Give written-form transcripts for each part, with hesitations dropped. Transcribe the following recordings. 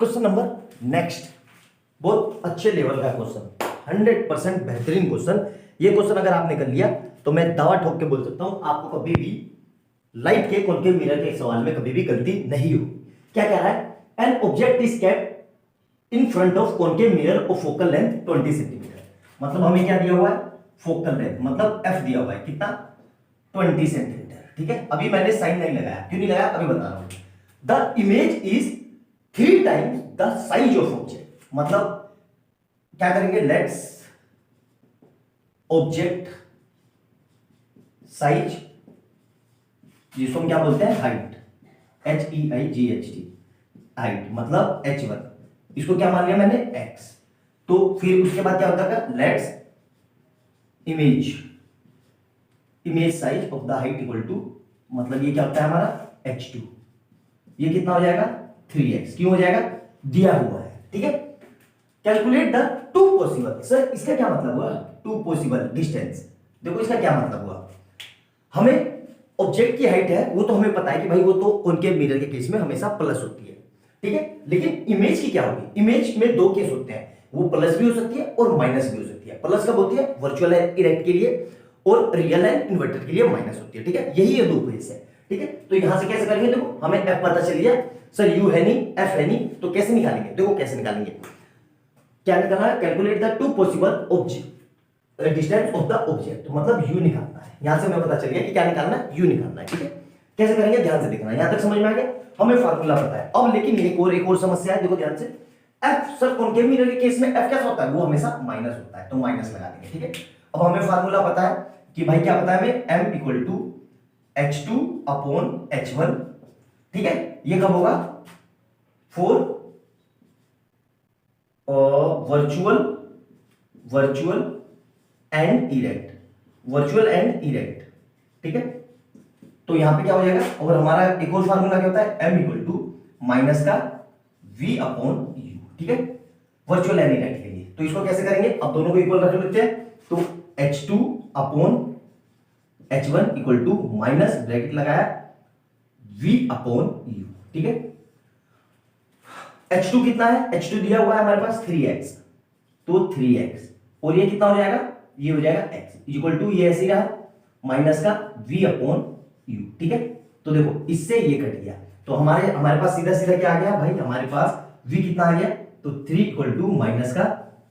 Question number next, बहुत अच्छे level का क्वेश्चन, 100% बेहतरीन क्वेश्चन। ये क्वेश्चन अगर आपने कर लिया तो मैं दावा ठोक के बोल सकता हूं आपको कभी भी लाइट के कॉन्केव मिरर के सवाल में कभी भी गलती नहीं होगी। क्या कह रहा है? An object is kept in front of concave mirror of focal length 20 centimetre. मतलब हमें क्या दिया हुआ है? फोकल लेंथ, मतलब एफ दिया हुआ है कितना? 20 सेंटीमीटर। ठीक है, अभी मैंने साइन नहीं लगाया, क्यों नहीं लगाया अभी बता रहा हूं। The image is 3 times the size of object. मतलब क्या करेंगे? लेट्स ऑब्जेक्ट साइज, जिसको हम क्या बोलते हैं? हाइट, HEIGHT, हाइट मतलब h1, इसको क्या मान लिया मैंने? x। तो फिर उसके बाद क्या होता है? Let's image size of the height equal to, मतलब ये क्या होता है हमारा? h2। ये कितना हो जाएगा? 3x। क्यों हो जाएगा? दिया हुआ है। ठीक है, calculate the two possible. Sir इसका क्या मतलब हुआ? Two possible distance. देखो इसका क्या मतलब हुआ, हमें ऑब्जेक्ट की हाइट है वो तो हमें पता है कि भाई वो तो कॉन्केव मिरर के केस में हमेशा प्लस होती है। ठीक है, लेकिन इमेज की क्या होगी? इमेज में दो केस होते हैं, वो प्लस भी हो सकती है और माइनस भी हो सकती है। प्लस कब होती है? वर्चुअल एंड इरेक्ट के लिए, और रियल एंड इन्वर्टेड के लिए माइनस होती है। ठीक है, यही ये दो केस है। ठीक है, तो यहां से कैसे करेंगे? देखो हमें एफ पता चल गया, सर यू है नहीं, एफ है नहीं, तो कैसे निकालेंगे? देखो कैसे निकालेंगे। क्या निकालना है? Calculate the two possible object distance of the object, मतलब यू निकालना है। यहां से हमें पता चल गया कि क्या निकालना है? यू निकालना है। ठीक है, कैसे करेंगे? ध्यान से देखना, यहां तक समझ में आ गया? हमें फार्मूला पता है। अब लेकिन एक और समस्या है, देखो ध्यान से। एफ, सर कॉन्केव मिरर के केस में एफ कैसा होता है? वो हमेशा माइनस होता है, तो माइनस लगा देंगे। ठीक है, अब हमें फार्मूला पता है कि भाई क्या पता है हमें? m equal to h2 upon h1। ठीक है, ये कब होगा? For virtual and erect, virtual and erect. ठीक है, तो यहां पे क्या हो जाएगा? और हमारा एक और फार्मूला क्या होता है? m इक्वल टू माइनस का v अपॉन u। ठीक है, वर्चुअल एंड इरेक्ट के लिए। तो इसको कैसे करेंगे? अब दोनों को इक्वल रख लेते हैं, तो h2 upon h1 equal to minus bracket लगाया v अपॉन u। ठीक है, h2 कितना है? h2 दिया हुआ है हमारे पास 3x, तो 3x, और ये कितना हो जाएगा? ये हो जाएगा x इक्वल टू, ये ऐसे ही रहा, माइनस का v अपॉन u। ठीक है, तो देखो इससे ये कट गया, तो हमारे पास सीधा सीधा क्या आ गया भाई? हमारे पास v कितना आ गया? तो 3 इक्वल टू माइनस का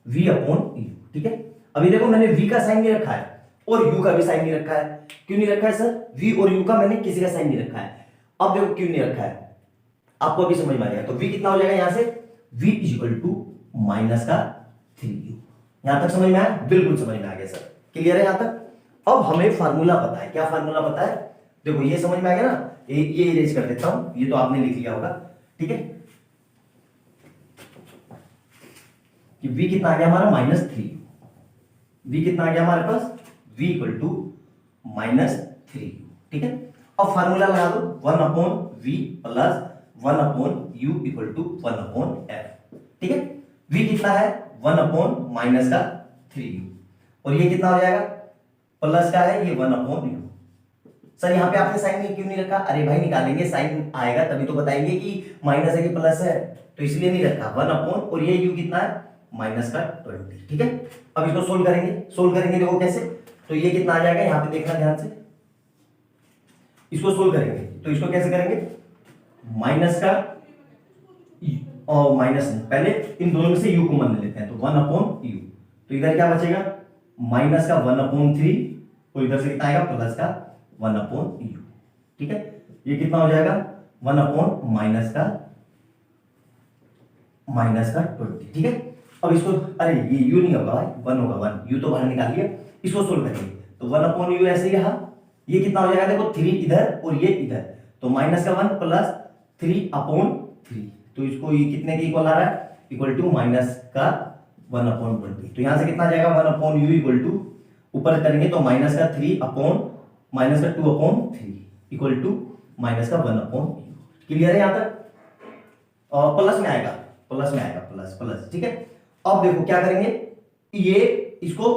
v अपॉन u। ठीक है, अभी देखो मैंने v का साइन नहीं रखा है और u का भी साइन नहीं रखा है। क्यों नहीं रखा है सर? v और u का मैंने किसी का साइन नहीं रखा है। अब देखो क्यों नहीं रखा है, आपको अभी समझ में आ गया। तो v कितना हो जाएगा यहां से? v इक्वल टू माइनस का 3u। यहां तक समझ में आया? बिल्कुल समझ में आ गया सर, क्लियर है यहां तक? अब हमें फार्मूला पता है। क्या फार्मूला पता है? देखो ये समझ में आ गया ना, ये इरेज कर देता हूं, ये तो आपने लिख लिया होगा। ठीक है, कि v कितना आ गया हमारा? माइनस 3। v कितना आ गया हमारे पास? v equal to minus 3। ठीक है, अब फार्मूला लगा दो, 1 upon v plus 1 upon u equal to 1 upon f। ठीक है, v कितना है? 1 अपॉन माइनस का 3u, और ये कितना हो जाएगा? प्लस का है ये 1 अपॉन u। सर यहाँ पे आपने साइन नहीं क्यों नहीं रखा? अरे भाई निकालेंगे, साइन आएगा तभी तो बताएंगे कि माइनस है कि प्लस है, तो इसलिए नहीं रखा 1 अपॉन, और ये u कितना है? माइनस का 20। ठीक है, अब इसको सोल्व करेंगे देखो कैसे। तो ये कितना आ जाएगा? यहाँ पे देखना ध्यान से, इसको सोल्व करेंगे तो इसको कैसे करेंगे? माइनस का और माइनस नहीं, पहले इन दोनों में से u को मान लेते हैं, तो 1 अपॉन u, तो इधर क्या बचेगा? माइनस का 1 अपॉन 3, और इधर से कितना आएगा? प्लस का 1 अपॉन u। ठीक है, ये कितना हो जाएगा? 1 अपॉन माइनस का 20। ठीक है, अब इसको, अरे ये u नहीं होगा भाई, 1 होगा, 1 u तो बाहर निकालिए, इसको सोल्व करेंगे तो 1 अपॉन u ऐसे ही रहा। ये कितना हो जाएगा? देखो 3 इधर और ये इधर, तो माइनस का 1 प्लस 3 अपॉन 3, तो इसको ये कितने के इक्वल आ रहा है? इक्वल टू माइनस का 1 अपॉन 20। तो यहां से कितना आ जाएगा? 1 अपॉन u इक्वल टू, ऊपर करेंगे तो माइनस का 3 अपॉन माइनस का 2 अपॉन 3 इक्वल टू माइनस का 1 अपॉन u। क्लियर है यहां तक? प्लस में आएगा, प्लस प्लस। ठीक है, अब देखो क्या करेंगे, ये इसको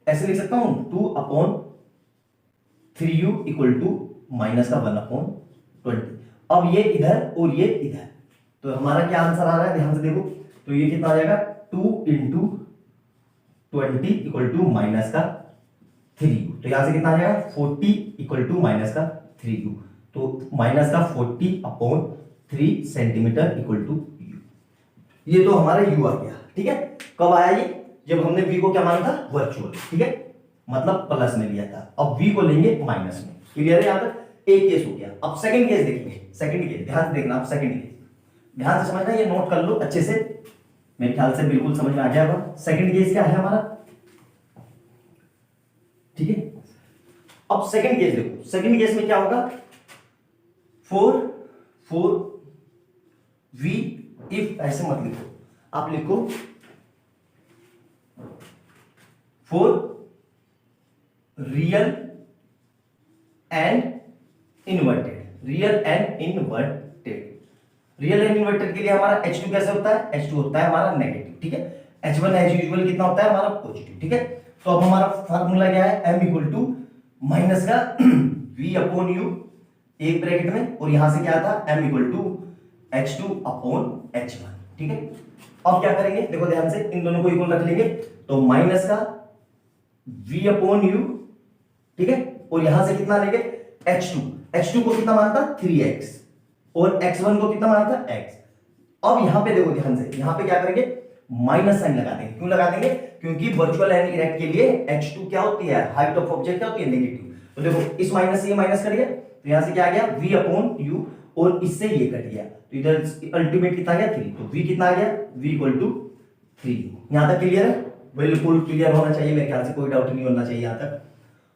ऐसे लिख सकता हूं, 2 upon 3u equal to minus का 1 अपॉन 20। अब ये इधर और ये इधर, तो हमारा क्या आंसर आ रहा है, ध्यान से देखो, तो ये कितना हो जाएगा 2 इंटू 20 इक्वल टू माइनस का 3u। तो यहां से कितना आ जाएगा 40 इक्वल टू माइनस का 3u। तो माइनस का 40 upon 3 centimetre equal to u। ये तो हमारा u आ गया, ठीक है। कब आया ये, जब हमने v को क्या माना था, वर्चुअल, ठीक है, मतलब प्लस में लिया था। अब v को लेंगे माइनस में। क्लियर है, यहां तक एक केस हो गया। अब सेकंड केस देखेंगे। सेकंड केस ध्यान से देखना, आप सेकंड केस ध्यान से समझना, ये नोट कर लो अच्छे से, मेरे ख्याल से बिल्कुल समझ में आ गया होगा। सेकंड केस क्या है हमारा, ठीक है। अब सेकंड केस देखो, सेकंड केस में क्या होगा, फोर वी इफ, ऐसे मत लिखो, आप लिखो four real and inverted. Real and inverted, real and inverted के लिए हमारा H2 कैसे होता है, H2 होता है हमारा नेगेटिव, ठीक है। H1 एज यूजुअल कितना होता है हमारा, पॉजिटिव, ठीक है। तो अब हमारा फार्मूला क्या है, m इक्वल टू माइनस का v अपॉन u एक ब्रैकेट में, और यहां से क्या था m equal to H2 upon H1, ठीक है। अब क्या करेंगे, देखो ध्यान से, इन दोनों को इक्वल रख लेंगे, तो माइनस का v अपॉन u, ठीक है, और यहां से कितना लेंगे H2 को कितना माना था 3x, और x1 को कितना माना था x। अब यहां पे देखो ध्यान से, यहां पे क्या करेंगे, माइनस साइन लगा देंगे। क्यों लगा देंगे, क्योंकि वर्चुअल एंड इरेक्ट के लिए H2 क्या होती है, हाइट ऑफ ऑब्जेक्ट क्या होती है, नेगेटिव। तो देखो इस माइनस से ये माइनस कट गया, तो यहां से क्या आ गया v अपॉन u, और इससे ये कट गया, तो इधर अल्टीमेट कितना आ गया 3, तो v कितना आ गया, v इक्वल टू 3u। यहां तक क्लियर है, बिल्कुल क्लियर होना चाहिए, मेरे ख्याल से कोई डाउट नहीं होना चाहिए यहां तक।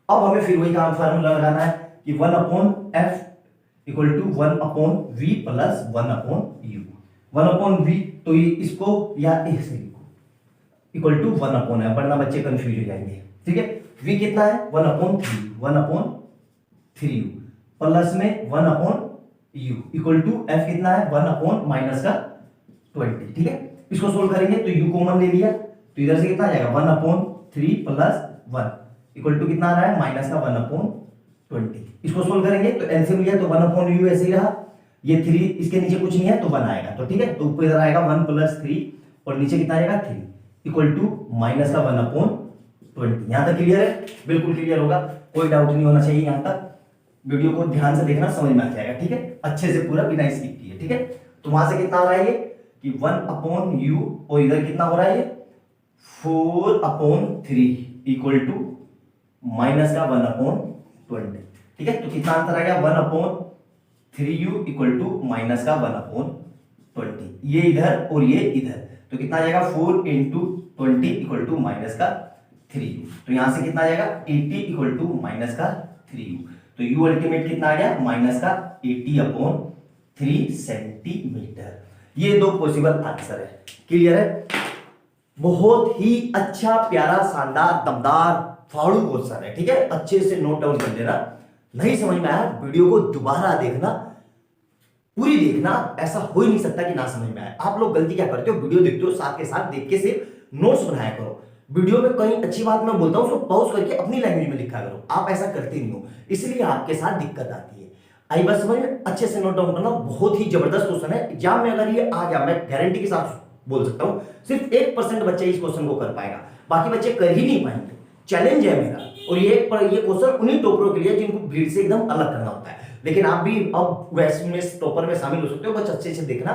अब हमें फिर वही काम फार्मूला लगाना है कि 1 upon f equal to 1 upon v plus 1 upon u। 1 upon v, तो ये इसको या ऐसे लिखो इक्वल टू 1 अपॉन है, वरना बच्चे कंफ्यूज हो जाएंगे, ठीक है। v कितना है 1 अपॉन 3u प्लस में 1 upon u equal to f कितना है 1 अपॉन माइनस का 20, ठीक है। इसको सोल्व करेंगे तो u कॉमन ले लिया, तो इधर से कितना आ जाएगा 1 अपॉन 3 प्लस 1 इक्वल टू कितना आ रहा है माइनस का 1 अपॉन 20। इसको सोल्व करेंगे तो एलसीएम लिया तो 1 अपॉन u ऐसे ही रहा, ये 3 इसके नीचे कुछ नहीं है तो 1 आएगा, तो ठीक है। तो ऊपर इधर आएगा 1 प्लस 3 और नीचे कितना आएगा 3 इक्वल टू माइनस का 1 अपॉन 20। यहां तक क्लियर है, बिल्कुल क्लियर होगा, कोई डाउट नहीं होना चाहिए। यहां तक वीडियो को ध्यान से देखना, समझ में आ जाएगा, ठीक है, अच्छे से पूरा बिना स्किप किए, ठीक है। तो वहां से कितना आ रहा है ये कि 1 अपॉन u, और इधर कितना हो रहा है ये 4 अपॉन 3 इक्वल टू माइनस का 1 अपॉन 20, ठीक है। तो कितना आंसर आ गया 1 upon 3u equal to minus का 1 अपॉन 20, ये इधर और ये इधर, तो कितना आ जाएगा 4 इंटू 20 इक्वल टू माइनस का 3u। तो यहां से कितना आ जाएगा 80 इक्वल टू माइनस का 3u। तो u अल्टीमेट कितना आ गया माइनस का 80 अपॉन 3 सेंटीमीटर। ये दो पॉसिबल आंसर है, क्लियर है। बहुत ही अच्छा, प्यारा, शानदार, दमदार, फाड़ू क्वेश्चन है, ठीक है। अच्छे से नोट डाउन कर लेना, नहीं समझ में आया वीडियो को दोबारा देखना, पूरी देखना, ऐसा हो ही नहीं सकता कि ना समझ में आए। आप लोग गलती क्या करते हो, वीडियो देखते हो, साथ के साथ देख के सिर्फ नोट्स बनाया करो। वीडियो में कहीं अच्छी बात मैं बोलता हूं उसको पॉज करके अपनी लैंग्वेज में लिखा करो, आप ऐसा करते नहीं हो, इसलिए आपके साथ दिक्कत आती है। आई बात समझ में, अच्छे से नोट डाउन करना, बहुत ही जबरदस्त क्वेश्चन है। एग्जाम में अगर ये आ गया, मैं गारंटी के साथ बोल सकता हूं, सिर्फ 1% बच्चे इस क्वेश्चन को कर पाएगा, बाकी बच्चे कर ही नहीं पाएंगे। चैलेंज है मेरा, और ये क्वेश्चन उन्हीं टॉपरों के लिए जिनको भीड़ से एकदम अलग करना होता है। लेकिन आप भी अब वैसे में टॉपर में शामिल हो सकते हो, बस अच्छे से देखना।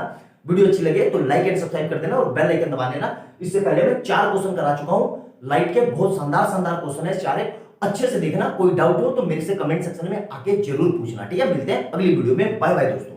वीडियो अच्छी लगे तो लाइक एंड सब्सक्राइब कर देना और बेल आइकन दबा देना। इससे पहले मैं 4 क्वेश्चन करा चुका हूं लाइट के, बहुत शानदार शानदार क्वेश्चन है, सारे अच्छे से देखना। कोई डाउट हो तो मेरे से कमेंट सेक्शन में आके जरूर पूछना, ठीक है। मिलते हैं अगली वीडियो में, बाय बाय दोस्तों।